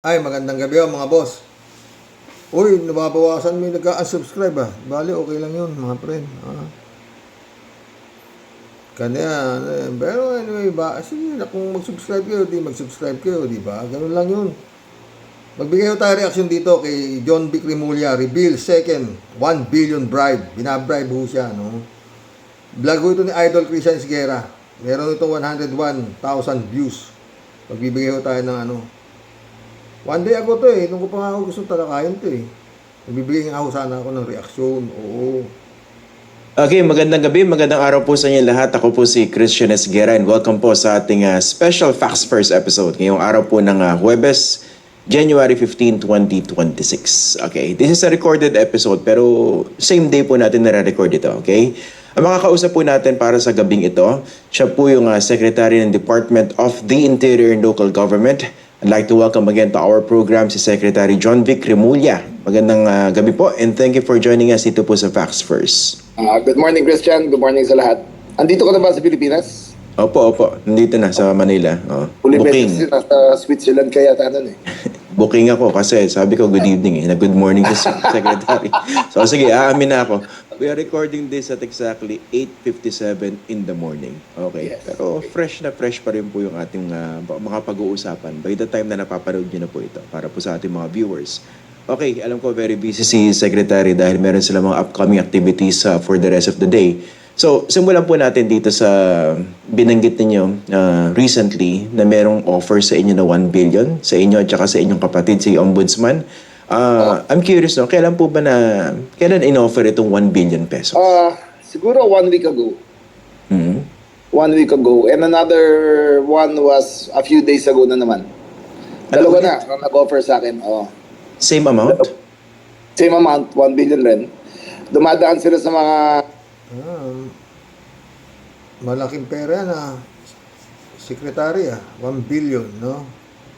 Ay, magandang gabi mga boss. Uy, nababawasan may nagka-unsubscribe Bali, okay lang yun mga friend. Kanya, pero anyway sige na kung mag-subscribe kayo, di mag-subscribe kayo, di ba? Ganun lang yun. Magbigay tayo reaction dito kay John Vic Remulla, reveal second 1 billion bribe. Binabribe ho siya, no? Vlog ho ito ni Idol Christian Siguera. Meron itong 101,000 views. Magbibigay ho tayo ng One day ago to nung ko pa nga ako gusto talakayin to Nagbibigay nga ako sana ako ng reaksyon, oo. Okay, magandang gabi, magandang araw po sa inyo lahat. Ako po si Christian Esguera and welcome po sa ating special Facts First episode. Ngayong araw po ng Huwebes, January 15, 2026. Okay, this is a recorded episode pero same day po natin nare-record ito, okay? Ang makakausap po natin para sa gabing ito, siya po yung Secretary ng Department of the Interior and Local Government. I'd like to welcome again to our program si Secretary John Vic Remulla. Magandang gabi po and thank you for joining us dito po sa Facts First. Good morning, Christian. Good morning sa lahat. Andito ka na ba sa Pilipinas? Opo. Nandito na sa Manila. Booking. Nasa Switzerland kaya tanan Booking ako kasi sabi ko good evening good morning to Secretary. So sige, aamin na ako. We are recording this at exactly 8:57 in the morning. Okay. Yes. Pero fresh pa rin po yung ating mga pag-uusapan by the time na napapanood nyo na po ito para po sa ating mga viewers. Okay, alam ko very busy si Secretary dahil meron sila mga upcoming activities for the rest of the day. So, simulan po natin dito sa binanggit ninyo recently na merong offer sa inyo na 1 billion sa inyo at saka sa inyong kapatid, si Ombudsman. I'm curious, kailan po ba kailan in-offer itong 1 billion pesos? Siguro 1 week ago. Mm-hmm. 1 week ago. And another one was a few days ago na naman. Dalawa na ang nag-offer sa akin. Same amount? Same amount, 1 billion rin. Dumadaan sila sa mga... malaking pera na Secretary 1 billion, no?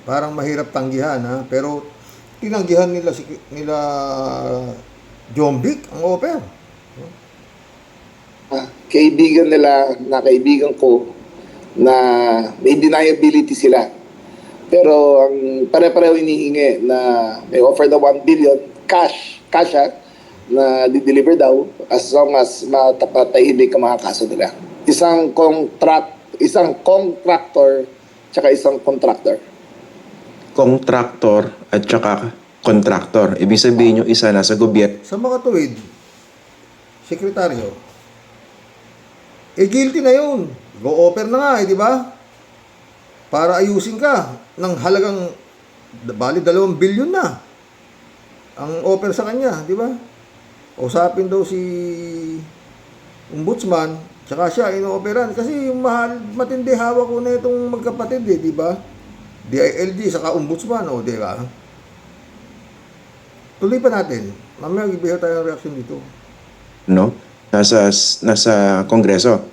Parang mahirap tanggihan, pero tinanggihan nila John Vic ang offer. kaibigan nila, na kaibigan ko, na may deniability sila. Pero ang pare-pareho inihingi na may offer na 1 billion cash na di-deliver daw as long as matapatahimik ang mga kaso nila. Isang contractor tsaka isang contractor. Contractor at saka contractor. Ibig sabihin yung isa nasa gobyerno. Sa mga tuwid, Sekretaryo, guilty na yun. Go-offer na nga, di ba? Para ayusin ka ng halagang bali 2 billion na ang offer sa kanya, di ba? Usapin daw si Ombudsman, tsaka siya ino-offeran kasi yung matindi hawak ko na itong magkapatid di ba? DILG saka Ombudsman, di ba? Tuloy pa natin. Mamaya ibigay tayo ng reaction dito. No? Nasa Kongreso.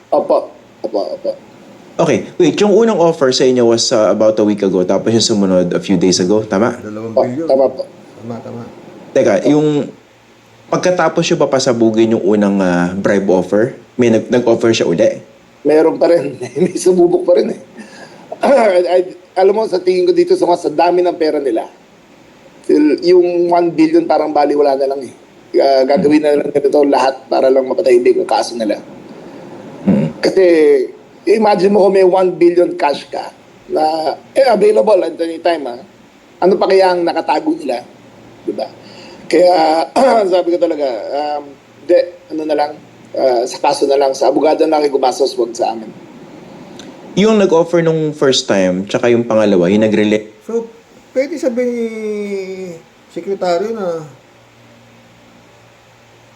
Opo. Okay, wait, yung unang offer sa inyo was about a week ago, tapos yung sumunod a few days ago, tama? 2 billion. Tama po. Tama. Teka, yung pagkatapos yung papasabugin yung unang bribe offer, may nag-offer siya uli? Meron pa rin. May sumubok pa rin alam mo, sa tingin ko dito sa dami ng pera nila, yung 1 billion parang baliwala na lang gagawin na lang nito lahat para lang mapatahimik ang kaso nila. Kasi imagine mo kung may 1 billion cash ka na available at any time ano pa kaya ang nakatago nila, diba? Kaya sabi ko talaga sa kaso na lang, sa abogado na kayo gumastos, wag sa amin. Yung nag-offer nung first time, tsaka yung pangalawa, yung nag-relate. So, pwede sabihin ni Sekretaryo na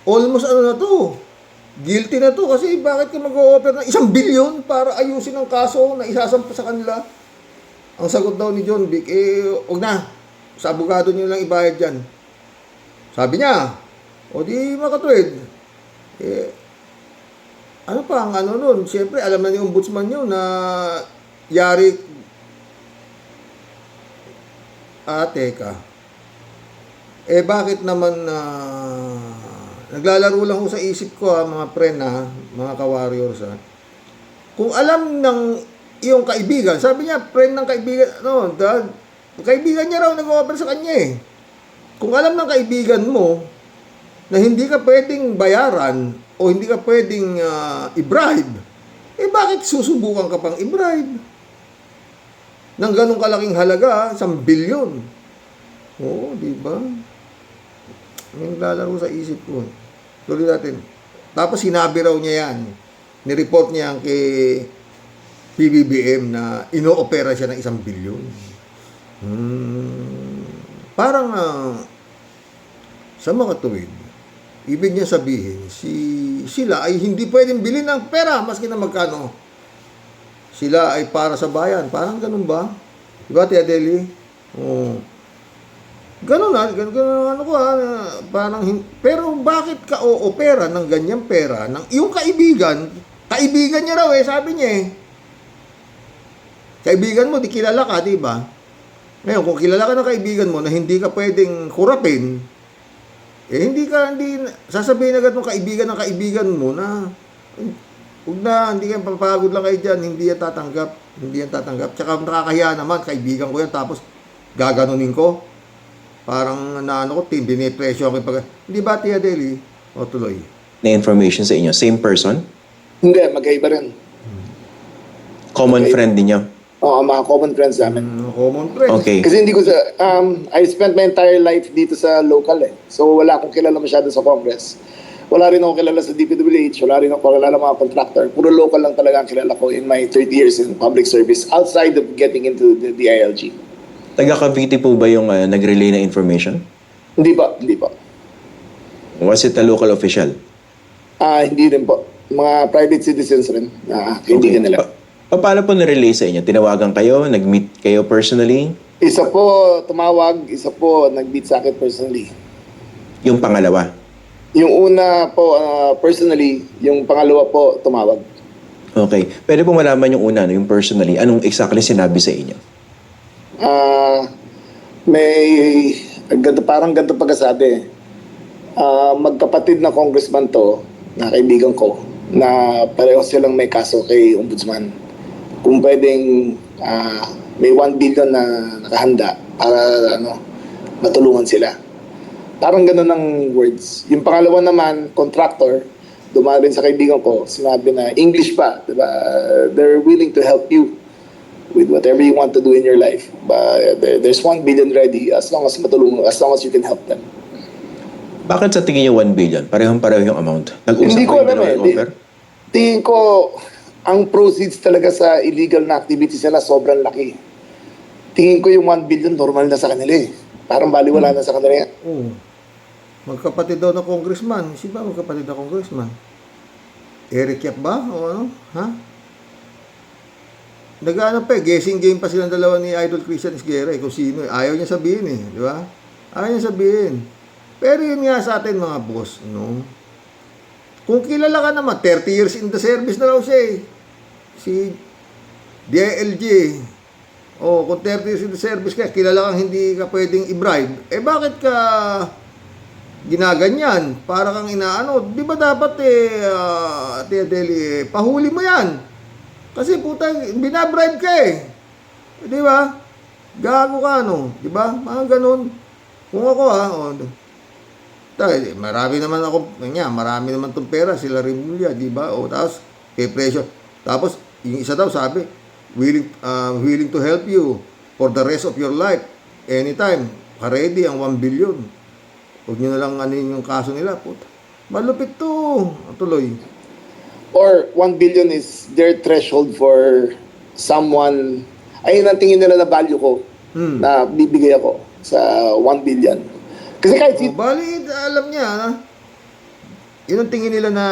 almost na to, guilty na to kasi bakit ka mag-o-offer ng 1 billion para ayusin ang kaso na isasampa sa kanila? Ang sagot daw ni John Vic, wag na, sa abogado niyo lang ibayad dyan. Sabi niya, o di makatwid. Ano pa ang nun? Siyempre, alam na ni Ombudsman yun na yari. Teka. Bakit naman naglalaro lang ko sa isip ko mga friend mga ka-warriors Kung alam ng iyong kaibigan, sabi niya, friend ng kaibigan, kaibigan niya raw nag-offer sa kanya eh. Kung alam ng kaibigan mo na hindi ka pwedeng bayaran o hindi ka pwedeng i-bribe, bakit susubukan ka pang i-bribe? Nang ganong kalaking halaga, 1 bilyon. Oo, di ba? Yung lalaro sa isip ko. Tuloy natin. Tapos sinabi raw niya yan. Nireport niya yan kay PBBM na ino-opera siya ng 1 bilyon. Parang sa mga tuwid, ibig niya sabihin, sila ay hindi pwedeng bilhin ng pera maski na magkano. Sila ay para sa bayan. Parang ganun ba? Diba, Tia Deli? Oo. Ganun ano ko parang, pero bakit ka o-opera ng ganyang pera ng iyong kaibigan niya raw sabi niya Kaibigan mo, di kilala ka, di ba? Ngayon, kung kilala ka ng kaibigan mo na hindi ka pwedeng kurapin, hindi sasabihin agad ng kaibigan mo na, hindi ka papagod lang kayo dyan, hindi yan tatanggap. Tsaka nakakahiya naman, kaibigan ko yan, tapos gaganunin ko. Parang dinipresyo ako. Hindi ba, Tia Deli? O, tuloy. Na information sa inyo, same person? Hindi, magkaiba rin. Common friend niyo? Oo, mga common friends namin. Common friends. Okay. Kasi hindi ko I spent my entire life dito sa local So wala akong kilala masyado sa Congress. Wala rin akong kilala sa DPWH, wala rin akong kilala mga contractor. Puro local lang talaga ang kilala ko in my 30 years in public service outside of getting into the DILG. Taga Cavite po ba yung nag-relay na information? Hindi pa. Was it a local official? Hindi rin po. Mga private citizens rin. Kaibigan nila. Paano po na-relay sa inyo? Tinawagan kayo? Nag-meet kayo personally? Isa po tumawag, isa po nag-meet sa akin personally. Yung pangalawa? Yung una po personally, yung pangalawa po tumawag. Okay. Pwede po malaman yung una, yung personally. Anong exactly sinabi sa inyo? Parang ganito pagkasabi. Magkapatid na congressman to, na kaibigan ko, na pareho silang may kaso kay Ombudsman. Kung pwedeng may 1 billion na nakahanda para matulungan sila. Parang ganun ang words. Yung pangalawa naman, contractor, dumarin sa kaibigan ko, sinabi na English pa, diba? They're willing to help you with whatever you want to do in your life. But there's 1 billion ready as long as matulungan, as long as you can help them. Bakit sa tingin niyo 1 billion? Parehong-pareho yung amount. Nag-usap Hindi ko kayo alam ng offer? Tingin ko, ang proceeds talaga sa illegal na activities nila sobrang laki. Tingin ko yung 1 billion normal na sa kanila Parang baliwala na sa kanila yan. Oo. Magkapatid daw na congressman. Si ba magkapatid na congressman? Eric Yap ba? O ano? Ha? Nag-ano pa guessing game pa silang dalawa ni Idol Christian Esguerra kung sino Ayaw niya sabihin di ba? Ayaw niya sabihin. Pero yun nga sa atin mga boss, no? Kung kilala ka naman, 30 years in the service na raw siya Si DILG. Kung 30 years in the service ka, kilala kang hindi ka pwedeng i-bribe, bakit ka ginaganyan? Para kang inaano. Di ba dapat Tia Deli, pahuli mo yan. Kasi binabribe ka Di ba? Gago ka Di ba? Mga ganun. Kung ako marami naman tong pera, sila Rimulya, di ba? Tapos, presyo. Tapos, yung isa daw sabi, willing to help you for the rest of your life. Anytime. Ready ang 1 billion. Huwag nyo na lang yung kaso nila. Malupit to. Tuloy. Or 1 billion is their threshold for someone, ayun ang tingin nila na value ko na bibigay ako sa 1 billion. Kasi kahit bali, alam niya yun ang tingin nila na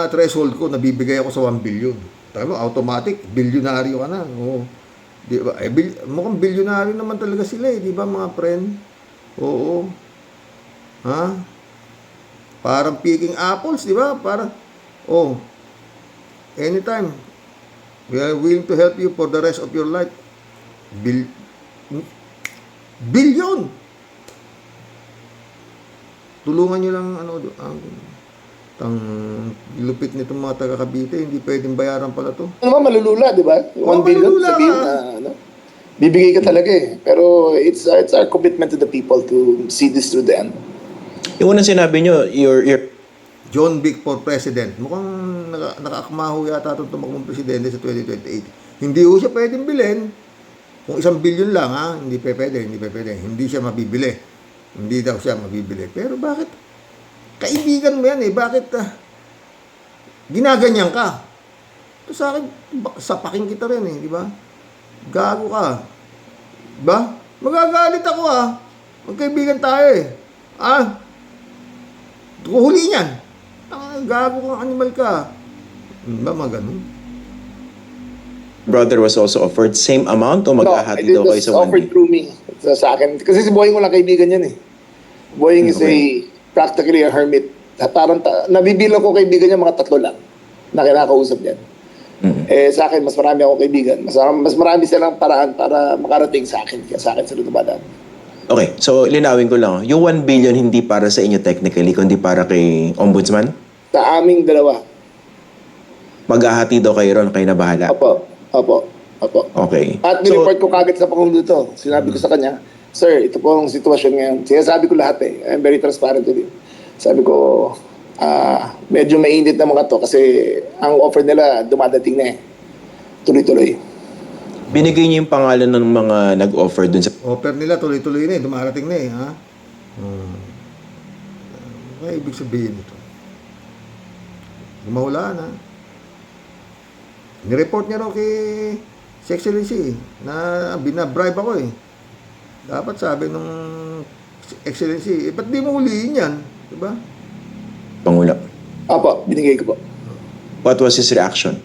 threshold ko, nabibigay ako sa 1 billion. Tama, automatic, bilyonaryo ka na. Di ba? Mukhang bilyonaryo naman talaga sila di ba mga friend? Oo. Ha? Parang picking apples, di ba? Parang, anytime, we are willing to help you for the rest of your life. Billion! Tulungan nyo lang ang lupit nitong mga taga Cavite, hindi pwedeng bayaran pala to. Ano ba malulula, di ba? 1 billion malulula sabihin ka. na bibigay ka talaga eh. Pero it's our commitment to the people to see this through the end. Yung unang sinabi nyo, your John Vic for President. Mukhang nakaakmaho yata itong tumakbong presidente sa 2028. Hindi ho siya pwedeng bilhin. Kung 1 billion lang, ha? Hindi pwede. Hindi siya mabibili. Hindi daw siya mabibili. Pero bakit? Kaibigan mo yan eh. Bakit ginaganyan ka? Ito sa akin, sapakin kita rin eh. Di ba? Gago ka. Di ba? Magagalit ako Magkaibigan tayo eh. Huli niyan. Gago kang animal ka. Ba mga ganun? brother was also offered same amount o maghahati daw kayo sa 1 offered week? through me sa akin. Kasi si Boying walang kaibigan yan eh. Boying is practically a hermit. Parang nabibilang ko kaibigan niya mga 3 lang na kinakausap niyan. Sa akin, mas marami akong kaibigan. Mas marami silang paraan para makarating sa akin. Kaya sa akin sila dumadaan. Okay, so linawin ko lang. Yung 1 billion hindi para sa inyo technically, kundi para kay Ombudsman? Sa aming dalawa. Maghahati daw kayo ron, kayo na bahala. Opo. Okay. At nireport ko kagad sa Pangulo to. Sinabi ko sa kanya, Sir, ito po ang sitwasyon ngayon. Sinasabi ko lahat eh. I'm very transparent with you. Sabi ko, medyo mainit na mga to kasi ang offer nila dumadating na eh. Tuloy-tuloy. Binigay niyo yung pangalan ng mga nag-offer dun sa... Offer nila tuloy-tuloy na eh. Dumarating na eh. Ha? Ano ibig sabihin ito? Gumahulaan ha? Nireport niya raw kay His Excellency na binabribe ako eh. Dapat sabi nung Excellency, ba't di mo huliin yan? Diba? Pangulo. Opo, binigay ko po. What was his reaction?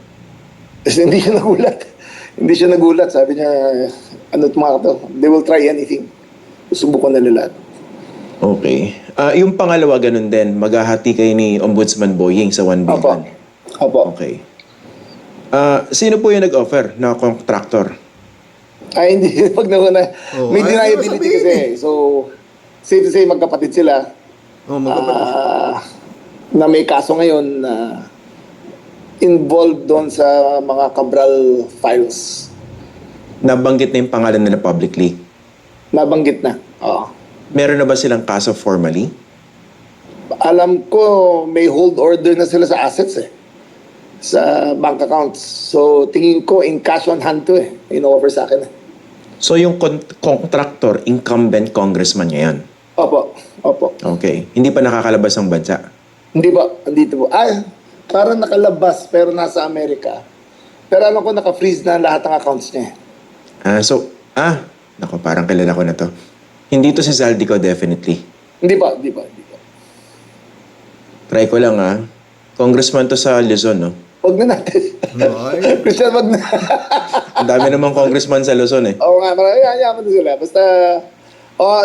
Kasi hindi siya nagulat. Hindi siya nagulat. Sabi niya, ano mga to? They will try anything. Susubukan nila lahat. Okay. Yung pangalawa ganun din, maghahati kayo ni Ombudsman Boying sa 1 billion. Opo. Okay. Sino po yung nag-offer na contractor? Ay, hindi. Pag nauna, may ay, deniability sabihin kasi. So, safe to say, magkapatid sila. Magkapatid. Na may kaso ngayon na involved doon sa mga Cabral files. Nabanggit na yung pangalan nila publicly. Nabanggit na. Oo. Meron na ba silang kaso formally? Alam ko, may hold order na sila sa assets eh. Sa bank accounts. So, tingin ko, in cash on hand to eh. In-offer sa akin eh. So yung contractor, incumbent congressman niya yan? Opo. Okay. Hindi pa nakakalabas ng bansa? Hindi ba? Andito po. Parang nakalabas pero nasa Amerika. Pero alam ko naka-freeze na lahat ng accounts niya. Naku, parang kilala ko na to. Hindi to si Zaldico definitely. Hindi pa. Try ko lang Congressman to sa Luzon, no? Huwag na natin. Christian, wag na. Ang dami namang congressman sa Luzon eh. Oo nga, yaman na sila. Basta,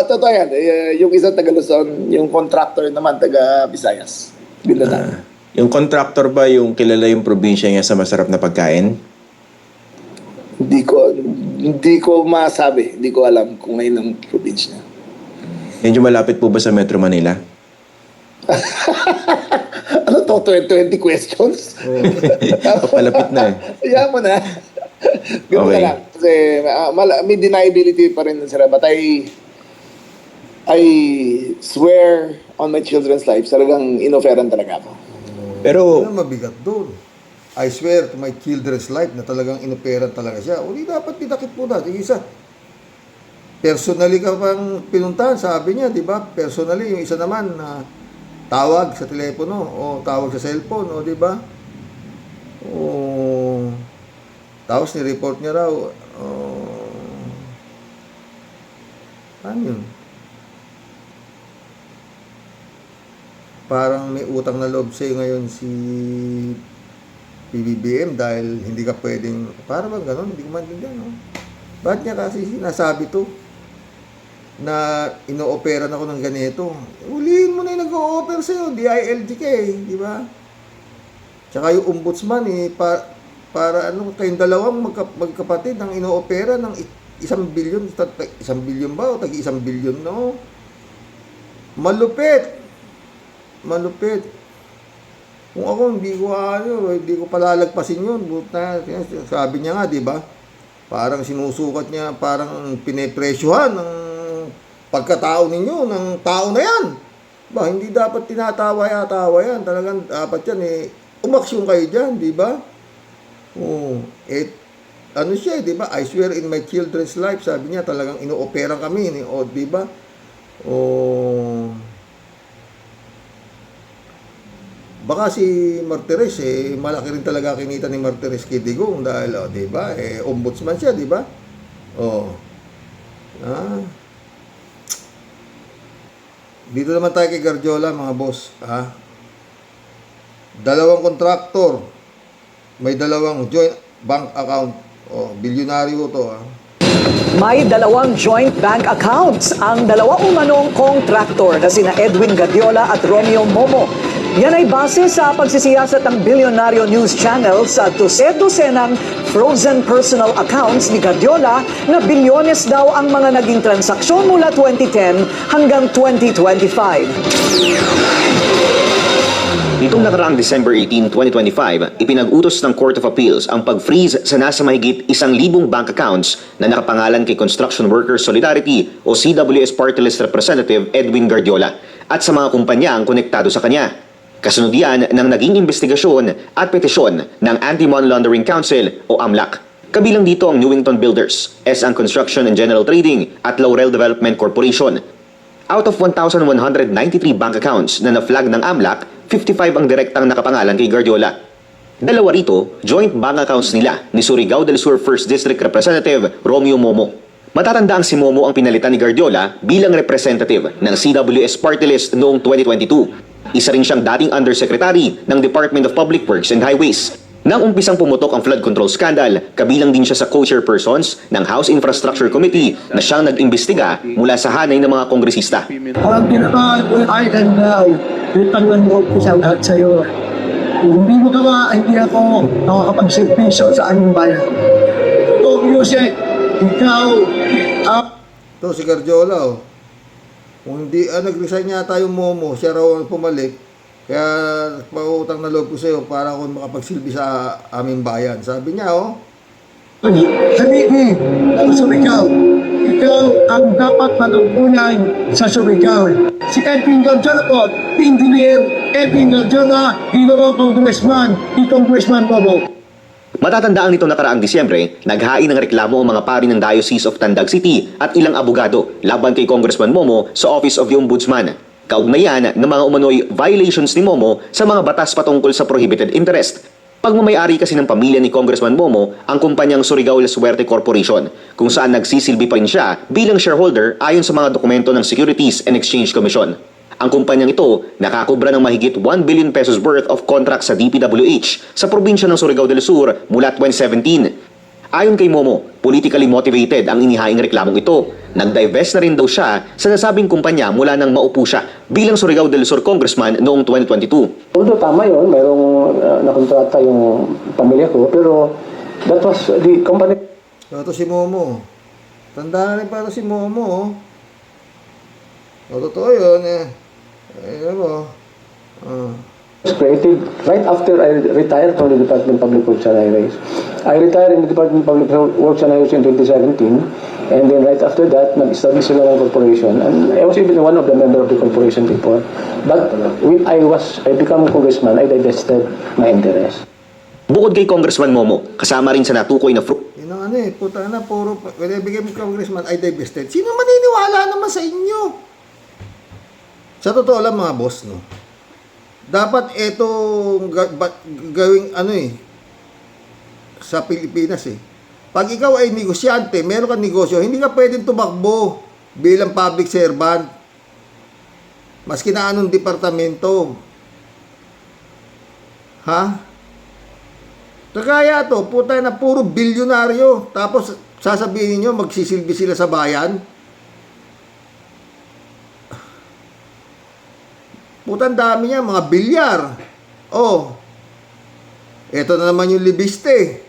totoo yan. Yung isang taga Luzon, yung contractor naman taga Visayas. Binatan. Yung contractor ba yung kilala yung probinsya niya sa masarap na pagkain? Hindi ko masabi. Hindi ko alam kung ngayon ang probinsya niya. Medyo malapit po ba sa Metro Manila? Ano to? 20 questions? Palapit na eh. Ayaw mo na. Ganun Okay. na lang. Kasi may deniability pa rin sila. But I swear on my children's lives, talagang inoferan talaga ako. Pero Ano mabigat doon? I swear to my children's life na talagang inoperan talaga siya. Uli dapat pinakit mo na. Yung isa, personally ka pang pinuntahan, sabi niya, di ba? Personally, yung isa naman na tawag sa telepono o tawag sa cellphone, o di ba? O tapos ni-report niya raw, ano yun? Parang may utang na loob sa'yo ngayon si PBBM dahil hindi ka pwedeng, parang bang gano'n, hindi ko maintindihan, no? Bakit niya kasi sinasabi to? Na ino-operan ako ng ganito. Ulihin mo na yung nag-o-offer sa'yo, DILG ka eh, di ba? Tsaka yung ombudsman para kayong dalawang magkapatid ang ino-opera ng 1 billion, 1 billion ba o tagi 1 billion, no? Malupit. Kung ako hindi ko palalagpasin yun, sabi niya nga, di ba? Parang sinusukat niya, parang pinepresyohan ng pagkatao ninyo, ng tao na yan. Ba, hindi dapat tinatawa-tawa yan. Talagang dapat yan umaksyon kayo dyan, di ba? Oh, ano siya, di ba? I swear in my children's life, sabi niya, talagang inoopera kami, di ba? Oh, baka si Martires, malaki rin talaga kinita ni Martires kay Digong dahil, di ba, ombudsman siya, di ba? Dito naman tayo kay Gardiola, mga boss, ha? Dalawang kontraktor, may dalawang joint bank account. Bilyonaryo to, ha? May dalawang joint bank accounts ang dalawa umanong kontraktor na sina Edwin Guardiola at Romeo Momo. Yan ay base sa pagsisiyasat ng Bilyonaryo News Channel sa dose-dosenang frozen personal accounts ni Guardiola na bilyones daw ang mga naging transaksyon mula 2010 hanggang 2025. Nitong nakaraang December 18, 2025, ipinag-utos ng Court of Appeals ang pag-freeze sa nasa mahigit 1,000 bank accounts na nakapangalan kay Construction Workers Solidarity o CWS Party List Representative Edwin Guardiola at sa mga kumpanyang konektado sa kanya. Kasunod yan ng naging investigasyon at petisyon ng Anti-Money Laundering Council o AMLAC. Kabilang dito ang Newington Builders, S.Ang Construction and General Trading at Laurel Development Corporation. Out of 1,193 bank accounts na na-flag ng AMLAC, 55 ang direktang nakapangalan kay Guardiola. Dalawa rito, joint bank accounts nila ni Surigao del Sur 1st District Representative Romeo Momo. Matatandaang si Momo ang pinalitan ni Guardiola bilang representative ng CWS Party List noong 2022. Isa rin siyang dating undersecretary ng Department of Public Works and Highways. Nang umpisang pumutok ang flood control scandal, kabilang din siya sa co-chairpersons ng House Infrastructure Committee na siyang nag-imbestiga mula sa hanay ng mga kongresista. Ang pinaka-item na itangan mo ko sa lahat sa'yo. Hindi mo ka hindi ako nakakapagsipiso sa aming bayan. Ito, music, ikaw, Ito si Guardiola, Kung hindi, nag-resign yata yung Momo, siya raw ang pumalik. Kaya pautang na loob ko sa'yo para ako makapagsilbi sa aming bayan. Sabi niya, sabihin ang Surigao. Ikaw ang dapat matungkulan sa Surigao. Si Edwin Guardiola po, engineer, Edwin Guardiola, ginawang congressman, ni Congressman Bobo. Matatandaan nito nakaraang Disyembre, naghain ng reklamo ang mga pari ng Diocese of Tandag City at ilang abogado laban kay Congressman Momo sa Office of the Ombudsman. Kaugnayan ng mga umano'y violations ni Momo sa mga batas patungkol sa prohibited interest. Pagmamayari kasi ng pamilya ni Congressman Momo ang kumpanyang Surigao La Suerte Corporation, kung saan nagsisilbi pa rin siya bilang shareholder ayon sa mga dokumento ng Securities and Exchange Commission. Ang kumpanyang ito nakakubra ng mahigit 1 billion pesos worth of contracts sa DPWH sa probinsya ng Surigao del Sur mula 2017. Ayon kay Momo, politically motivated ang inihaing reklamong ito. Nag-divest na rin daw siya sa nasabing kumpanya mula nang maupo siya bilang Surigao del Sur Congressman noong 2022. Although tama yun, mayroong nakontrata yung pamilya ko, pero that was the company. ito si Momo. Tanda na rin para si Momo, totoo yun, Ayun mo. was created right after I retired from the Department of Public Works and Highways. I retired in the Department of Public Works and Highways in 2017, and then right after that, nag-establish sila ng corporation. And I was even one of the members of the corporation before. But when I became congressman, I divested my interest. Bukod kay Congressman Momo, kasama rin sa natukoy na Yun ang puta na, puro, when I became congressman, I divested. Sino maniniwala naman sa inyo? Sa totoo lang mga boss, dapat itong gawing sa Pilipinas Pag ikaw ay negosyante, meron kang negosyo, hindi ka pwedeng tumakbo bilang public servant. Maski na anong departamento. Ha? Kaya to, puta na puro bilyonaryo. Tapos sasabihin niyo magsisilbi sila sa bayan. Putang dami niya, mga bilyar. Eto na naman yung libiste.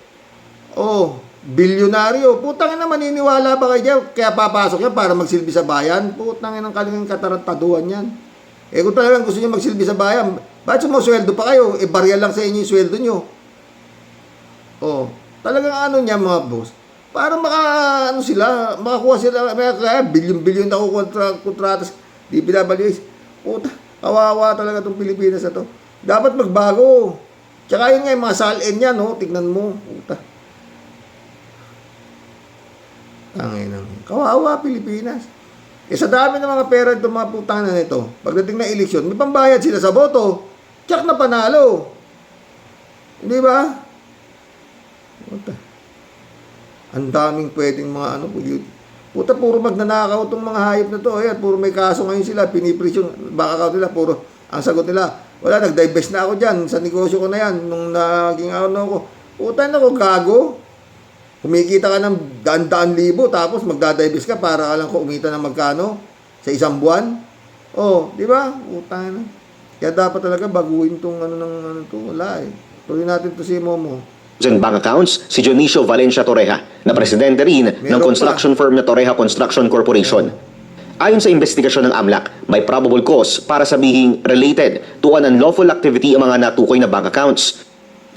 Bilyonaryo. Putang ina, maniniwala ba kayo dyan? Kaya papasok yan para magsilbi sa bayan? Putang ina, kalingin katarantaduhan yan. Kung talagang gusto niyo magsilbi sa bayan, bakit sumusweldo pa kayo? Barya lang sa inyo yung sweldo nyo. Talagang niya mga boss. para ano sila, makakuha sila, kaya bilyon-bilyon na kontratas, di pinabalik. Puta, kawawa talaga itong Pilipinas na to. Dapat magbago. Tsaka yun nga, yung mga salin yan, no? Tignan mo. Puta. Kawawa Pilipinas. Sa dami ng mga pera itong mga putang na nito, pagdating na eleksyon, may pambayad sila sa boto. Tsak na panalo. Hindi ba? Puta. Ang daming pwedeng mga puta, puro magnanakaw itong mga hayop na to. Ayan, puro may kaso ngayon sila, piniprisyon, baka account nila, puro, ang sagot nila, wala, nag-divest na ako dyan, sa negosyo ko na yan, nung naging ako. Puta na ako, gago. Kumikita ka ng daan-daan libo, tapos magdadivest ka para ka lang kumita ng magkano sa isang buwan. Oh, di ba? Puta na. Kaya dapat talaga baguhin itong to. Wala eh. Tuloy natin to si Momo. Bank accounts si Dionisio Valencia Torreja, na presidente rin ng Meron construction firm na Torreja Construction Corporation. Ayon sa investigasyon ng AMLAC, may probable cause para sabihing related to an unlawful activity ang mga natukoy na bank accounts.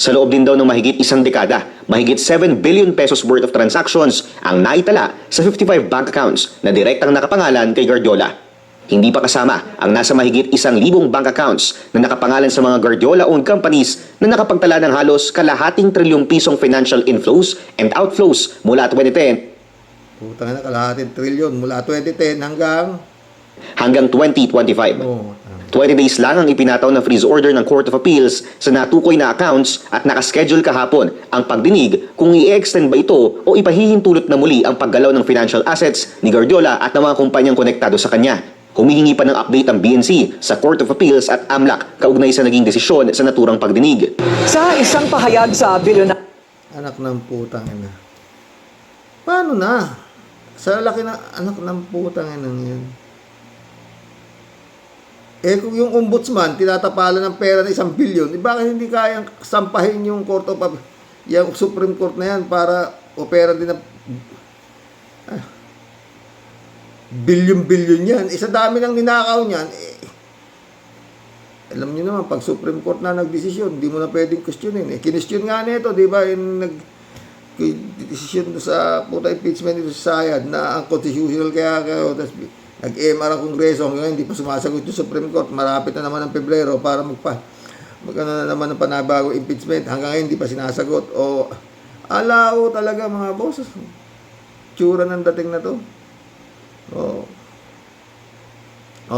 Sa loob din daw ng mahigit isang dekada, mahigit 7 billion pesos worth of transactions ang naitala sa 55 bank accounts na direktang nakapangalan kay Guardiola. Hindi pa kasama ang nasa mahigit 1,000 bank accounts na nakapangalan sa mga Guardiola-owned companies na nakapagtala ng halos kalahating trilyong pisong financial inflows and outflows mula 2010 Putang na, kalahating trilyon mula 2010 hanggang 2025. 20 days lang ang ipinataw na freeze order ng Court of Appeals sa natukoy na accounts at nakaschedule kahapon ang pagdinig kung i-extend ba ito o ipahihintulot na muli ang paggalaw ng financial assets ni Guardiola at ng mga kumpanyang konektado sa kanya. Humihingi pa ng update ang BNC sa Court of Appeals at AMLAC kaugnay sa naging desisyon sa naturang pagdinig. Sa isang pahayag sa bilyonar Anak ng putang ina. Paano na? Sa laki na anak ng putang ina yan. Eh kung yung ombudsman tinatapalan ng pera ng 1 bilyon, bakit hindi kayang sampahin yung Court of Appeals, yung Supreme Court na yan para opera din ng bilyon-bilyon yan. Sa dami ng ninakaw niyan, alam niyo naman, pag Supreme Court na nagdesisyon, hindi mo na pwedeng questionin. Kinestyon nga nito, di ba, yung nag-desisyon sa puta impeachment nito sa Sayad na ang constitutional kaya tapos nag-MR ang Kongreso, hanggang hindi pa sumasagot yung Supreme Court, marapit na naman ang Pebrero para magano na naman ng panabago impeachment, hanggang ngayon hindi pa sinasagot. O, alao talaga mga bosses. Tsura ng dating na to.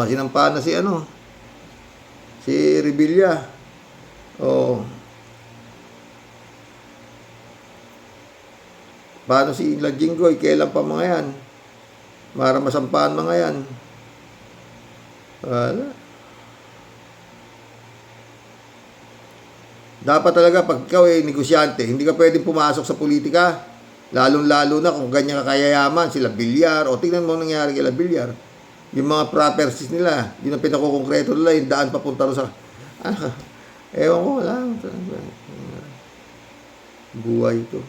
Sinampa na si Revilla. Paano si Lajinggoy? Kailan pa mga yan? Para masampahan mga yan. Wala. Dapat talaga pag ikaw negosyante, hindi ka pwedeng pumasok sa politika. Lalong-lalo na kung ganyan kakayayaman, sila Bilyar, o tingnan mo nangyari kila Bilyar. Yung mga properties nila, yun ang pinakukongreto nila, yung daan papunta rin sa, ewan ko, wala. Buhay ito.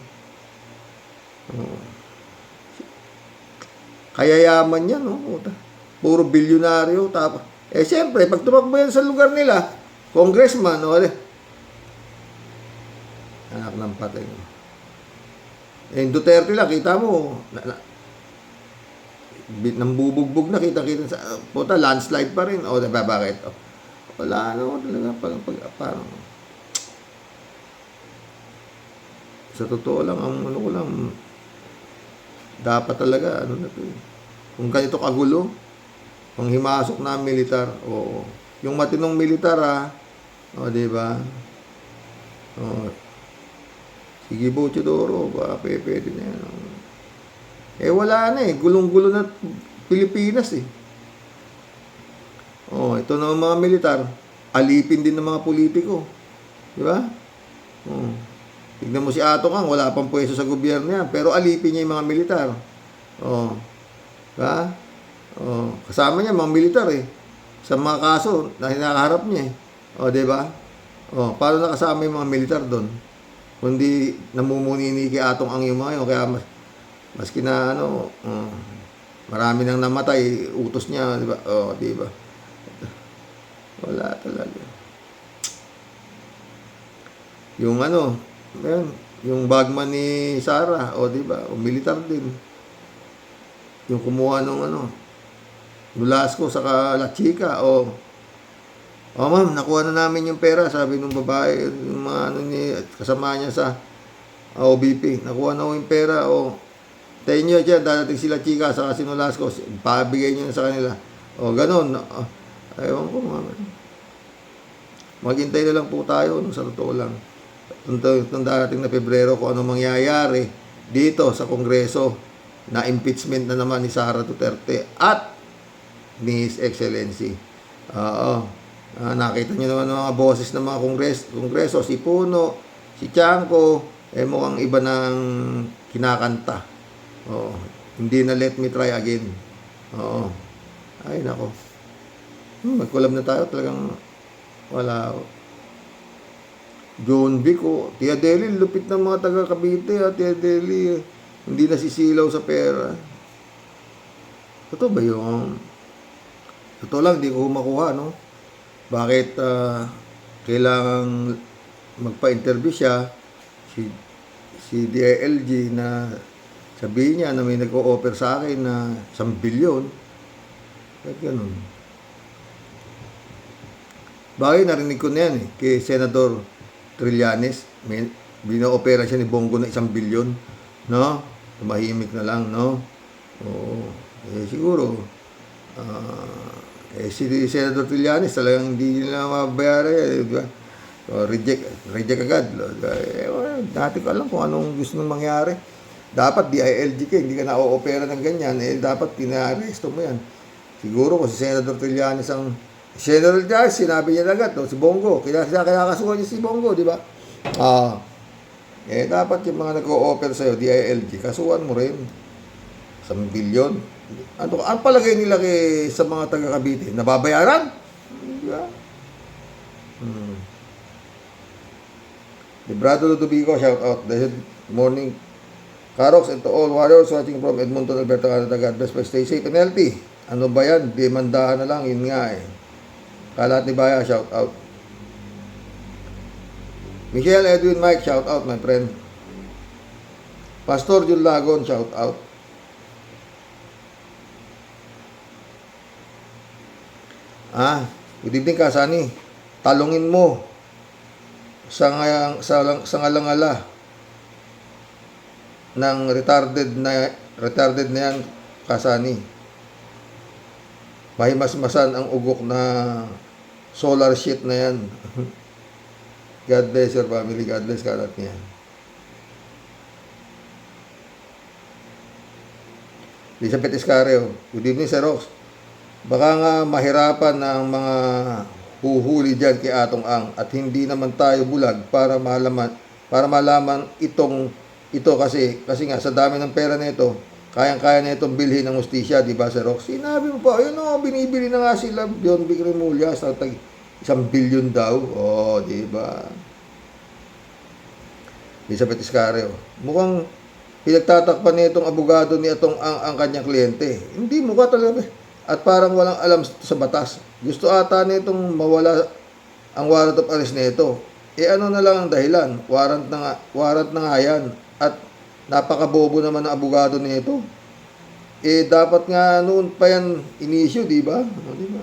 Kayayaman yan, puro bilyonaryo. Tapos, siyempre, pag tumakbo yan sa lugar nila, congressman, anak ng patay. Duterte lang, kita mo, nambubugbog na, kita-kita sa, landslide pa rin. Bakit? Wala, talaga, parang, sa totoo lang, dapat talaga, kung ganito kagulo, kung himasok na ang militar, yung matinong militar, diba? Sige, Bochidoro, pwede na yan. Wala na gulong-gulo na Pilipinas ito na mga militar, alipin din ng mga politiko. Di ba? Tignan mo si Ato Kang, wala pang pwesto sa gobyerno yan, pero alipin niya yung mga militar. Diba? Kasama niya mga militar sa mga kaso na hinakaharap niya di ba? Paano nakasama yung mga militar doon? Kundi namumunini kay Atong Ang yung mga yun. Kaya maski na marami nang namatay, utos niya, di ba? Di ba? Wala talaga. Yung Yung bagman ni Sara, o di ba? O militar din. Yung kumuha nung Nolasco saka La Chica, o ma'am, nakuha na namin yung pera, sabi nung babae, yung mga kasama niya sa OBP, nakuha na yung pera, o tayo nyo dyan, dadating sila Chica saka si Nolasco, pabigay nyo na sa kanila. O ganon. Ewan ko, ma'am. Maghintay na lang po tayo, sa totoo lang. Itong darating na Pebrero, kung ano mangyayari dito sa Kongreso na impeachment na naman ni Sara Duterte at ni His Excellency. Nakita nyo naman ang mga boses ng mga kongreso, si Puno, si Tiangco, mukhang iba ng kinakanta. Hindi na let me try again. Ay, nako. Mag-collab na tayo, talagang wala. John Vic, Tia Deli, lupit ng mga taga Cavite, Tia Deli, hindi nasisilaw sa pera. Totoo ba yung totoo lang, di ko makuha, no? Bakit kailangang magpa-interview siya si DILG na sabihin niya na may nag-o-offer sa akin na 1 bilyon. Bakit ganun? Bakit narinig ko na yan kay Senador Trillanes, may bino-opera siya ni Bongo na 1 bilyon, no? Tumahimik na lang, no? Oo. Siguro si Senator Trillanes talagang hindi nila mabayaran, di ba? So, reject agad. Dati ko alam kung anong gusto nang mangyari. Dapat DILG ka, hindi ka na-o-opera ng ganyan, dapat pina-arresto mo yan. Siguro kung si Senator Trillanes ang Senator Trillanes, sinabi niya agad, si Bongo, kaya kasuhan niya si Bongo, di ba? Dapat yung mga nag-o-offer sa'yo, DILG, kasuhan mo rin. 1 bilyon. Ang palagay nila sa mga taga-Cavite, nababayaran? Diba? Librado Ludovico, shout out. Good morning, Karox, and to all warriors watching from Edmonton, Alberta, Canada. God bless, stay safe and healthy. Ano ba yan? Demandahan na lang, yun nga Kalat ni Baya, shout out. Michelle Edwin Mike, shout out, my friend. Pastor Jun Lagon, shout out. Good evening, Kasani. Talungin mo sa ngalangala ng retarded na yan, Kasani. Mahimasmasan ang ugok na solar shit na yan. God bless your family. God bless kalat niya. Elizabeth Escareo. Good evening, Sir Rox. Baka nga mahirapan ng mga huhuli dyan kay Atong Ang at hindi naman tayo bulag para malaman ito kasi nga sa dami ng pera nito, kayang-kaya na itong bilhin ng hustisya, di ba, Sir Rox? Sinabi mo pa, binibili na nga sila John Vic Remulla sa 1 bilyon daw. Di ba? Elizabeth Escareo. Mukhang pinagtatakpan nitong abogado ni Atong ang kanyang kliyente. Hindi mukha talaga. At parang walang alam sa batas. Gusto ata nitong mawala ang warrant of arrest nito. Ano na lang ang dahilan? Warrant na nga yan. At napakabobo naman ang abogado nito. Dapat nga noon pa yan in-issue, di ba? Di ba?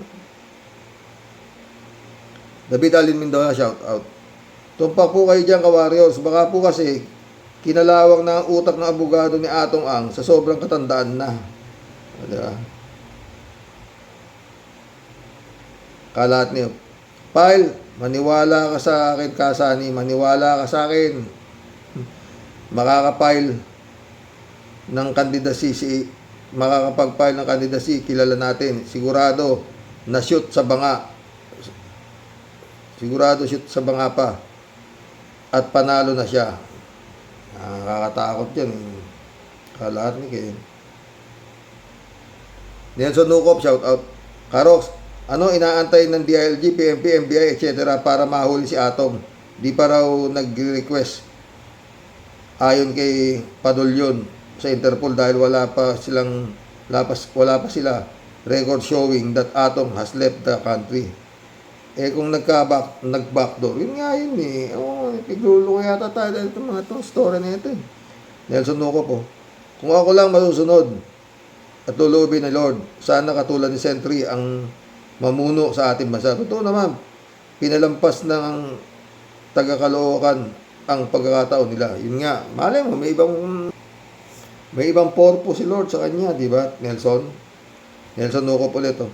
David Alin Mendoza, shout out. Tumpak po kayo dyan, ka-warriors. Baka po kasi kinalawang na ang utak ng abogado ni Atong Ang sa sobrang katandaan na. Di ba? Kalat niyo. Pile, maniwala ka sa akin, Kasani. Maniwala ka sa akin. Makakapile ng candidacy, makakapag-file ng candidacy, kilala natin. Sigurado na shoot sa banga. Sigurado shoot sa banga pa. At panalo na siya. Nakakatakot yan. Kalat ni kayo. Nelson Nukop, shout out. Karox, ano inaantay ng DILG, PNP, NBI, etc. para mahuli si Atom? Di pa raw nag-request ayon kay Padulyon sa Interpol dahil wala pa sila record showing that Atom has left the country. Eh kung nag-backdoor, yun nga yun eh. Piglulo ko yata tayo dahil itong mga itong story na ito eh. Nelson Nuco po. Kung ako lang masusunod at lulubin ni Lord, sana katulad ni Sentry ang mamuno sa ating bansa. Totoo naman, pinalampas ng taga-Caloocan ang pagkakataon nila. Yun nga, malay mo, may ibang purpose si Lord sa kanya, di ba, Nelson Nuco ulit. Oh.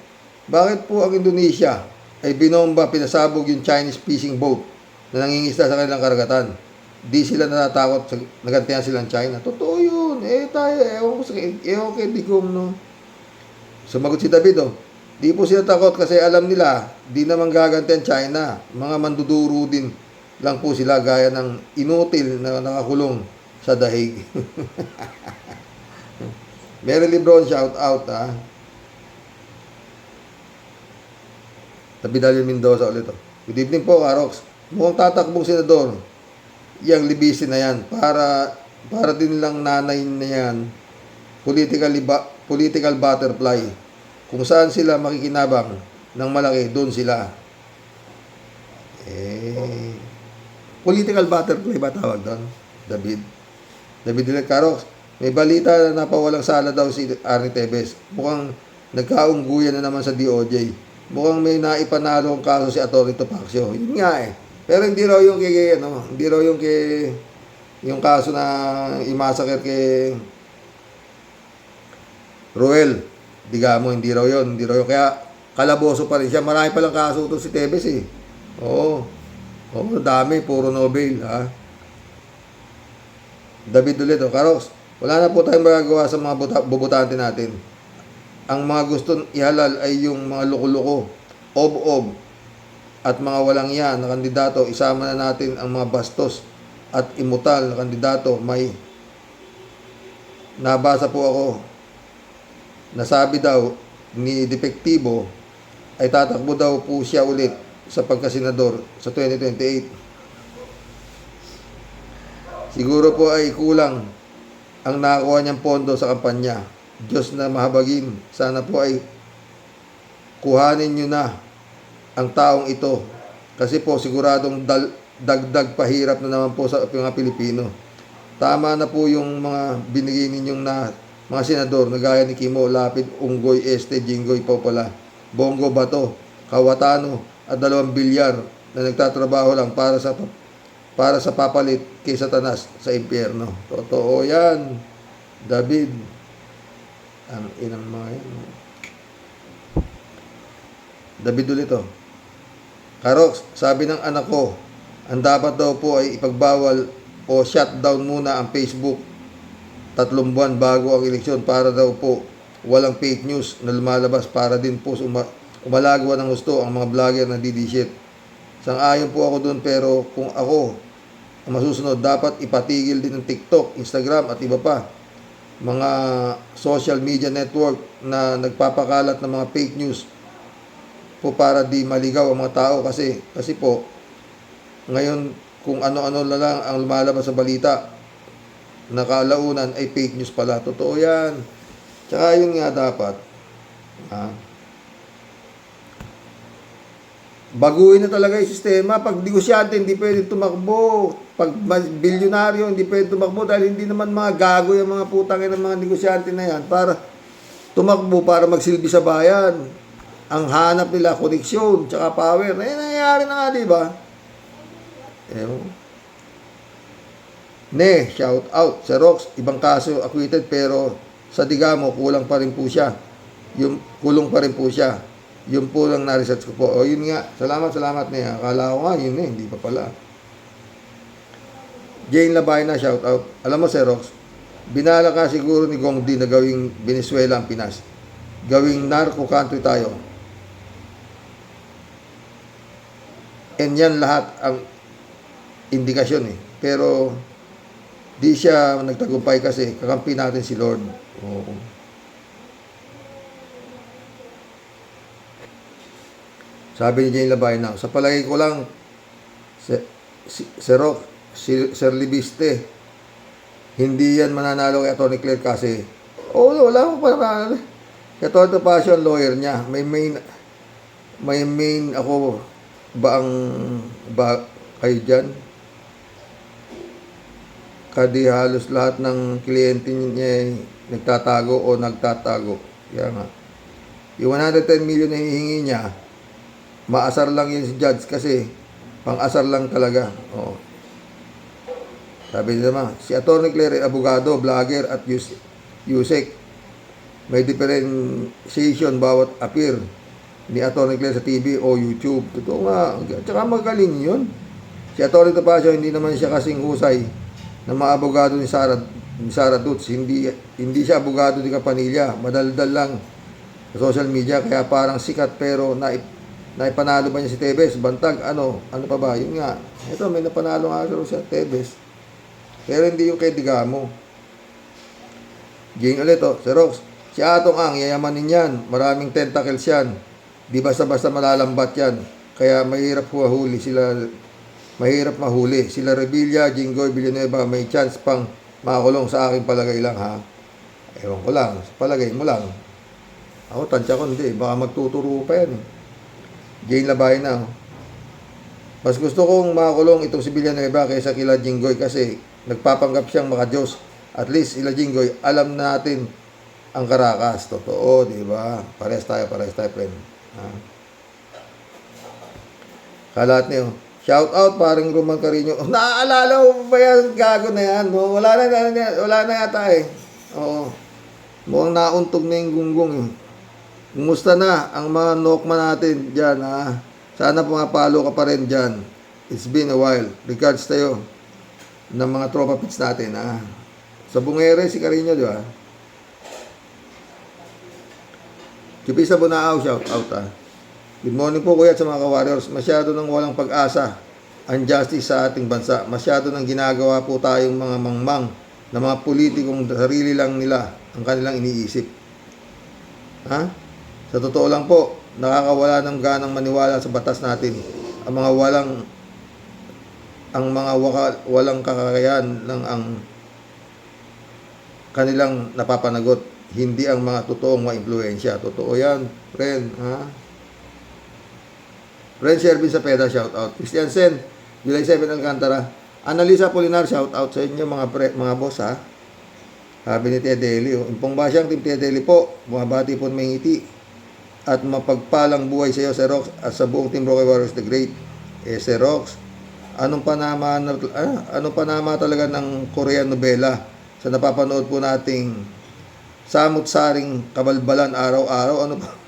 Bakit po ang Indonesia ay binomba, pinasabog yung Chinese fishing boat na nangingisda sa kanilang karagatan? Di sila natatakot, nagantihan silang China. Totoo yun. Tayo, ewan kay Digong, no? Sumagot si David, oh. Di po sila takot kasi alam nila, di naman gagantihan China. Mga manduduro din lang po sila gaya ng inutil na nakakulong sa dahig. Mary Lebron, shout out, ha? David Mendoza ulit, oh. Good evening po, Karox. Mukhang tatakbong senador yang libisin na yan para din lang nanay na yan political butterfly kung saan sila makikinabang ng malaki, doon sila political butterfly ba tawag doon? David Karox, may balita na napawalang sala daw si Arnie Tevez. Mukhang nagkaungguyan na naman sa DOJ. Mukhang may naipanalo ang kaso si Atty. Topacio. Yun nga eh. Pero hindi raw yung yung kaso na imasakit kay Ruel Digamo, hindi raw yun. Kaya kalaboso pa rin siya. Marami palang kaso ito si Tevez eh. Oo, dami, puro Nobel, ha. David ulit, Karox, wala na po tayong magagawa sa mga bubutante natin. Ang mga gusto ihalal ay yung mga loko-loko, ob-ob, at mga walang yan na kandidato. Isama na natin ang mga bastos at imutal na kandidato. May nabasa po ako, nasabi daw ni Depektibo ay tatakbo daw po siya ulit sa pagkasenador sa 2028. Siguro po ay kulang ang nakakuha niyang pondo sa kampanya. Diyos na mahabagin, sana po ay kuhanin niyo na ang taong ito kasi po siguradong dagdag pahirap na naman po sa mga Pilipino. Tama na po yung mga binigay ninyong na mga senador na gaya ni Kimo, Lapid, Unggoy, Este, Jinggoy, Popala, Bongo Bato, Kawatano at 2 bilyar na nagtatrabaho lang para sa papalit kay Satanas sa impyerno. Totoo yan, David. Ang inang mga yan. David ulit, Karox, sabi ng anak ko, ang dapat daw po ay ipagbawal o shutdown muna ang Facebook 3 buwan bago ang eleksyon para daw po walang fake news na lumalabas para din po umalagwa ng gusto ang mga vlogger na didishit. Sang-ayon po ako doon, pero kung ako ang masusunod, dapat ipatigil din ng TikTok, Instagram at iba pa mga social media network na nagpapakalat ng mga fake news po para di maligaw ang mga tao kasi po ngayon kung ano-ano na lang ang lumalabas sa balita nakalaunan ay fake news pala. Totoo yan. Tsaka yun nga dapat baguhin na talaga yung sistema. Pag negosyante hindi pwede tumakbo, pag bilyonaryo hindi pwede tumakbo dahil hindi naman mga gago yung mga putangin ng mga negosyante na yan para tumakbo para magsilbi sa bayan. Ang hanap nila koneksyon tsaka power. Nangyayari na nga, di ba? Shout out sa Rox, ibang kaso acquitted pero sa Digamo kulang pa rin po siya. Kulong pa rin po siya. Yun po lang na-research ko po. O yun nga, salamat niya. Akala ko nga yun hindi pa pala. Jane Labayna, shout out. Alam mo si Rox, binala ka siguro ni Gong Di na gawing Venezuela ang Pinas. Gawing narco country tayo. And yan lahat ang indikasyon Pero di siya nagtagumpay kasi kakampi natin si Lord. Oo. Sabi ni Jane Labayna, sa palagay ko lang Sir Libiste, hindi yan mananalo kay Atty. Claire kasi wala mo pa mananalo. Kay Atty. Topacio ang lawyer niya. May main ako ba kayo dyan? Kadi halos lahat ng kliyente niya ay nagtatago o nagtatago. Kaya nga. Yung 110 million na hihingi niya, maasar lang yun si Judge kasi pang-asar lang talaga. Oo. Sabi niya naman, si Atty. Claire ay abogado, vlogger at Yusek. May differentiation bawat appear ni Atty. Claire sa TV o YouTube. Totoo nga. Tsaka magaling yun. Si Atty. Topacio, hindi naman siya kasing husay na mga abogado ni Sara Dutz. Hindi siya abogado ni Kapanilya. Madaldal lang sa social media. Kaya parang sikat pero naipanalo ba niya si Tebes? Bantag, ano pa ba? Yun nga. Ito, may napanalo nga siya Tebes. Pero hindi yung kay Digamo. Jane ulit, Sir Rox. Si Atong Ang, yayamanin yan. Maraming tentacles yan. Di basta-basta malalambat yan. Kaya mahirap mahuli sila Revilla, Jinggoy, Villanueva, may chance pang makakulong sa aking palagay lang, ha? Ewan ko lang, sa palagay mo lang. Ako, tansya ko, hindi. Baka magtuturo pa yan. Jane Labay na. Mas gusto kong makakulong itong si Villanueva kaysa kila Jinggoy kasi nagpapanggap siyang maka-Diyos. At least, sila Jinggoy, alam natin ang Caracas. Totoo, di ba? Pares tayo, friend. Ha? Kalat niyo. Shout out paring Roman Carino. Oh, naaalala mo ba yan? Gago na yan. No? Wala na yata eh. Oo. Mukhang nauntog na yung gunggong eh. Kumusta na ang mga nokma natin dyan, ha? Sana pumapalo ka pa rin dyan. It's been a while. Regards tayo ng mga tropa pits natin, ha? Sa Bungere, si Carino, di ba? Chupisa Bunaaw, shout out, ha? Good morning po kuya sa mga ka-warriors. Masyado nang walang pag-asa ang justice sa ating bansa. Masyado nang ginagawa po tayong mga mangmang na mga politikong sarili lang nila ang kanilang iniisip. Ha? Sa totoo lang po, nakakawala ng ganang maniwala sa batas natin. Ang mga walang kakakayan lang ang kanilang napapanagot. Hindi ang mga totoong ma-impluensya. Totoo yan, friend. Ha? Friend Shervin Sapeda, shout out. Christian Sen, July 7 Alcantara. Annalisa Polinar, shout out sa inyo mga boss, ha. Sabi ni Tia Deli, Impong Basyang, Team Tia Deli po, bumabati po ng may ngiti at mapagpalang buhay sa iyo, Sir Rox, at sa buong Team Rocky Warriors the Great. Sir Rox, anong panama talaga ng Korean novela sa napapanood po nating samut-saring kabalbalan araw-araw? Ano pa?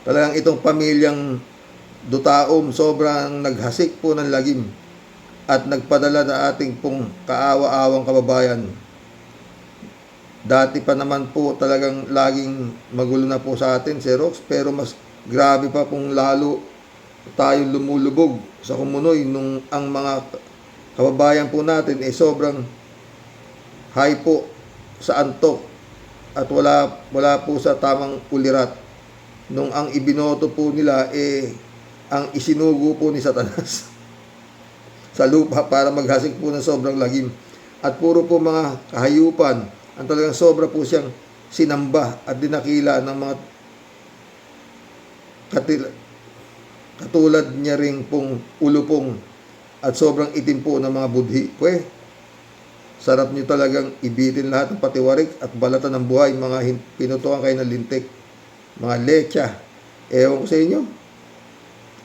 Talagang itong pamilyang Dutaom sobrang naghasik po ng lagim at nagpadala na ating pong kaawa-awang kababayan. Dati pa naman po talagang laging magulo na po sa atin, Sir Rox, pero mas grabe pa kung lalo tayo lumulubog sa kumunoy nung ang mga kababayan po natin sobrang high po sa antok at wala po sa tamang ulirat. Nung ang ibinoto po nila ang isinugo po ni Satanas sa lupa para maghasik po ng sobrang lagim. At puro po mga kahayupan ang talagang sobra po siyang sinamba at dinakila ng mga katulad niya ring pong ulupong at sobrang itim po ng mga budhi. Sarap niyo talagang ibitin lahat ng patiwarik at balatan ng buhay, mga pinutukan kayo ng lintik. Mga lecha, ewan ko sa inyo,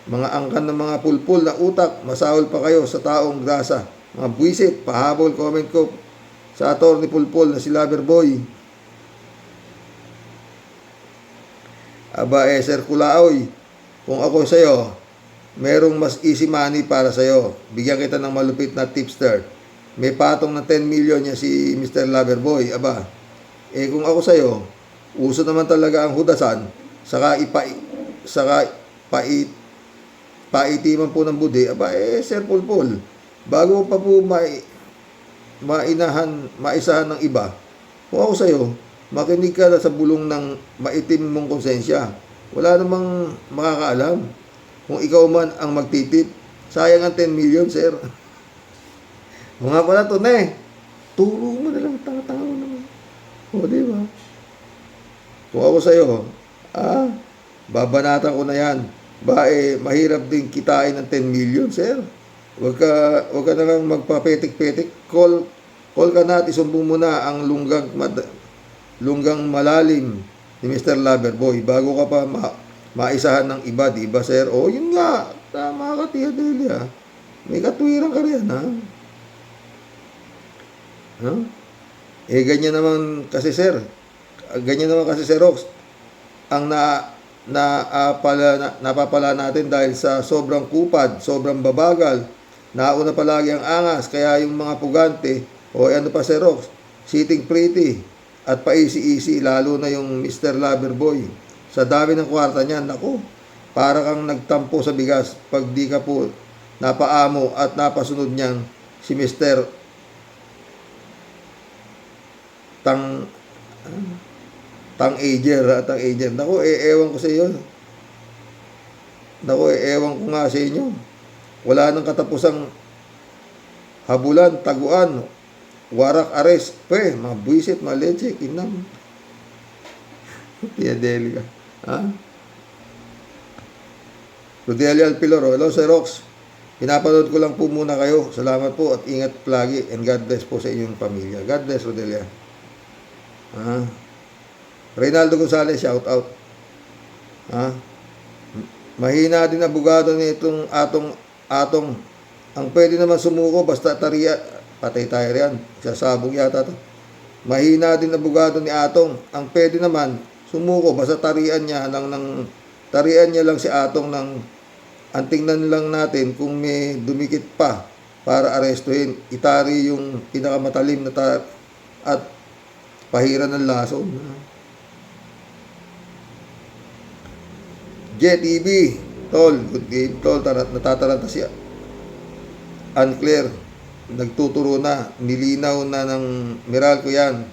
mga angkan ng mga pulpul na utak, masahol pa kayo sa taong grasa, mga buwisit, pahabol, comment ko sa attorney pulpul na si Loverboy. Aba, Sir Kulaoy, kung ako sa'yo, merong mas easy money para sa'yo. Bigyan kita ng malupit na tipster. May patong na 10 million niya si Mr. Loverboy. Aba, kung ako sa'yo, uso naman talaga ang hudasan, saka paitiman po ng budi. Aba, Sir Pulpul, bago pa po maisahan ng iba, kung ako sa'yo, makinig ka sa bulong ng maitim mong konsensya. Wala namang makakaalam. Kung ikaw man ang magtitip, sayang ang 10 million, sir. Mga pala to na turo mo na lang, tanga-tanga mo naman. O, di ba? Kung ako sa'yo, Babanatan ko na yan. Mahirap din kitain ng 10 million, sir. Huwag ka na lang magpapetik-petik. Call ka na at isumbong mo na ang lunggang malalim ni Mr. Loverboy bago ka pa maisahan ng iba, di ba, sir? O, yun nga. Tama ka, Tia Delia. May katwiran ka rin, ha? Huh? Ganyan naman kasi, sir. Ganyan naman kasi, Sir Rox. Ang napapala natin dahil sa sobrang kupad, sobrang babagal, nauna palagi ang angas, kaya yung mga pugante, ano pa, Sir Rox, sitting pretty, at pa-easy-easy, lalo na yung Mr. Loverboy. Sa dami ng kwarta niyan, naku, para kang nagtampo sa bigas pag di ka po napaamo at napasunod niyang si Mr. Tang-ager. Naku, ewan ko sa iyo. Ewan ko nga sa inyo. Wala nang katapusang habulan, taguan, warak, ares, mga buwisit, mga leche, kinam. Tia Delia. Ha? Rodelia Alpiloro. Hello, Sir Rox. Pinapanood ko lang po muna kayo. Salamat po at ingat lagi and God bless po sa inyong pamilya. God bless, Rodelia. Reynaldo Gonzalez, shout out. Mahina din abogado ni itong atong. Ang pwede naman sumuko basta tariya. Patay tayo riyan. Sasabog yata to. Mahina din abogado ni Atong. Ang pwede naman sumuko basta tarian niya lang si Atong ng ang tingnan lang natin kung may dumikit pa para arestuhin. Itari yung pinakamatalim na at pahiran ng lason. Jet EB, tol, good game, tol, natataranta siya. Unclear, nagtuturo na, nilinaw na ng Meralco yan.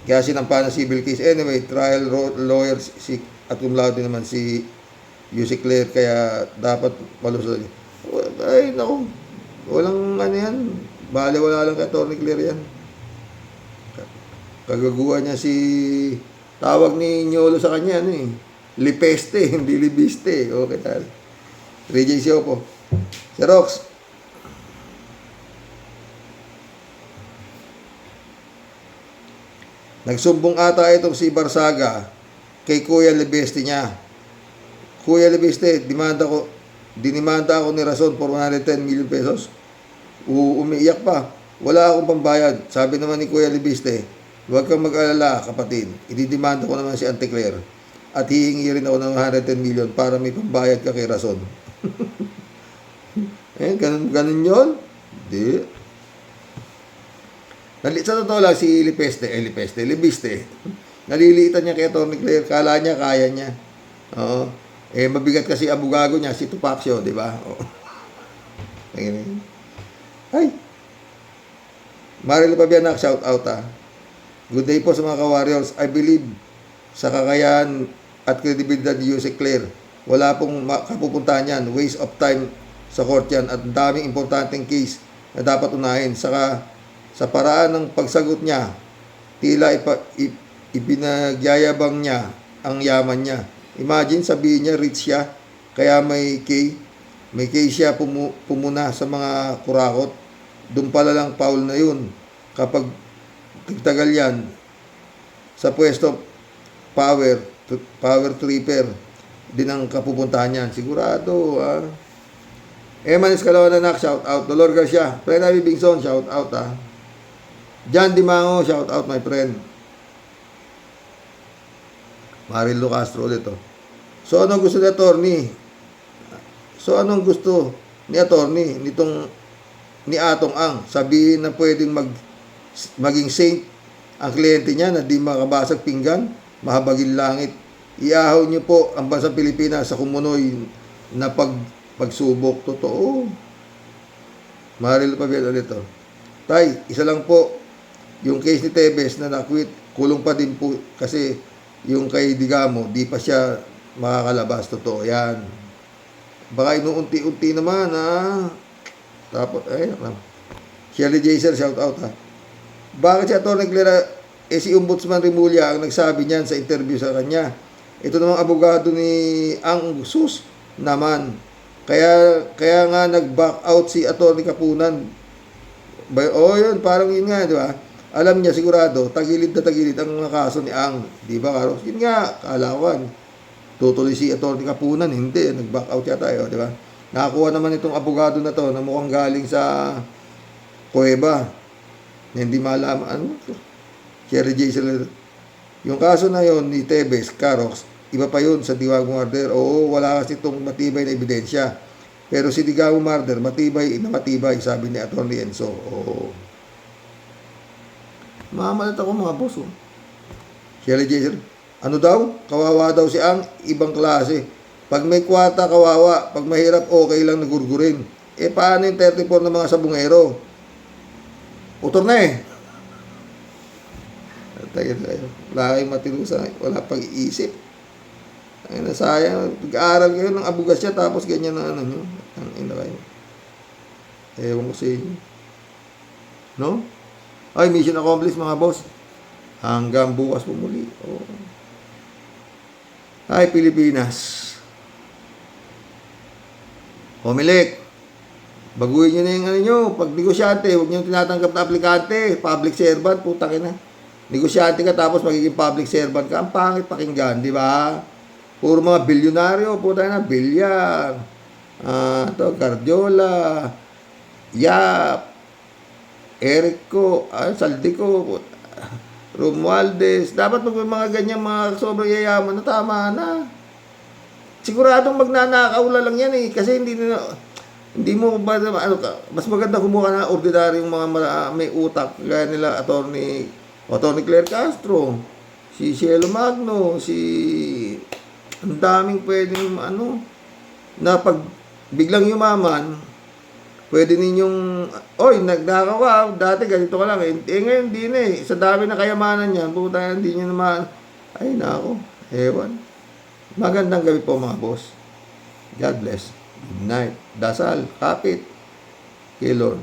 Kaya sinampa na civil case. Anyway, trial lawyer si at cum laude naman si Yussi Claire, kaya dapat malusot. Ay, naku, walang yan. Bale, wala lang kay Atty. Claire yan. Kagaguhan niya tawag ni Nyolo sa kanya, Lipeste, hindi libiste. Okay, tal. 3J Siopo. Sir Rox. Nagsumbong ata itong si Barsaga kay Kuya Libeste niya. Kuya Libeste, dinimanda ako ni Rason for 110 million pesos. Umiiyak pa. Wala akong pambayad. Sabi naman ni Kuya Libeste, huwag kang mag-alala, kapatid. Ididimanda ko naman si Auntie Claire. At hihingi rin ako ng 110 million para may pambayad ka kay Rason. Ganun yun? Hindi. Sa totoo lang, si Libiste. Naliliitan niya kay Atty. Claire. Kala niya, kaya niya. Oo. Mabigat kasi abogago niya, si Tupacio, di ba? Ay! Marilo Pabianak, shout out Good day po sa mga ka-warriors. I believe sa kakayahan at kredibilidad ni Yussi Claire. Wala pong kapupuntahan yan. Waste of time sa court yan. At daming importanteng case na dapat unahin. Saka sa paraan ng pagsagot niya, tila ipinagyayabang niya ang yaman niya. Imagine, sabihin niya, rich siya, kaya may siya pumuna sa mga kurakot. Doon pala lang Paul na yun. Kapag tigtagal yan, sa pwesto, power tripper, din ang kapupuntahan yan. Sigurado, Eman Escalona, shout out. Dolor Garcia, friend Ivy Bingson, shout out, John Dimango, shout out, my friend. Marilo Castro ulit, So, anong gusto ni attorney? Anong gusto ni attorney ni Atong Ang? Sabihin na pwedeng maging saint ang kliyente niya na di makabasag pinggan, mahabagin langit. Iahaw niyo po ang bansang Pilipinas sa kumunoy na pagsubok. Totoo. Marilo Pabiel ulit, Tay, isa lang po, yung case ni Tebes na nakwit, kulong pa din po kasi yung kay Digamo, di pa siya makakalabas. Totoo yan. Baka inuunti-unti naman, Tapos, Shirley Jaser, shout out, Bakit si Atty. Clara, si Ombudsman Rimulya ang nagsabi niyan sa interview sa kanya? Ito namang abogado ni Ang Sus naman. Kaya nga nag-back out si Atty. Kapunan. Yun, parang yun nga, di ba? Alam niya sigurado, tagilid na tagilid ang mga kaso ni Ang. Di ba, Carlos? Yun nga, kalawan. Tutuloy si Atty. Kapunan, hindi. Nag-back out yata, di ba? Nakakuha naman itong abogado na to na mukhang galing sa Cueva. Na hindi malaman. Ano? Sherry J. Siller. Yung kaso na yon ni Tebes, Carox, iba pa yun sa Digamo murder. Oo, wala kasi itong matibay na ebidensya. Pero si Digamo murder, matibay na matibay, sabi ni Atty. Enzo. Oo. Mamalat ako mga boss. Oh. Sherry J. Ano daw? Kawawa daw si Ang, ibang klase. Pag may kwata, kawawa. Pag mahirap, okay lang nagurgurin. Paano yung 34 ng mga sabungero? Utor na Wala kayong matilusan. Wala pag-iisip. Ay, nasayang. Pag-aaral kayo ng abugasya tapos ganyan na ano nyo. Ang ina kayo. Ewan ko sa inyo. No? Ay, mission accomplished mga boss. Hanggang bukas po muli. Oh. Ay, Pilipinas. Homilik. Baguhin nyo na yung ano nyo. Pag negosyante, huwag nyo tinatanggap na aplikante. Public servant, putang ina. Negosyante ka tapos magiging public servant ka. Ang pangit pakinggan, di ba? Puro mga bilyonaryo, putang ina, Bilyar. Guardiola. Yap. Erico. Saldico. Romualdez. Dapat pag may mga ganyan, mga sobrang yayaman na tama na. Siguradong magnanakaw lang yan eh. Kasi hindi mo ba ano ka, mas maganda kumuha na ordinaryong mga may utak gaya nila Atty. Claire Castro, si Cielo Magno, ang daming pwedeng na pag biglang yumaman, pwede ninyong nagnakaw dati ganito ka lang ngayon din sa dami na kayamanan niyan, puta hindi niyo naman ay nako, ewan. Magandang gabi po mga boss. God bless. Good night. Dasal, kapit kay Lord.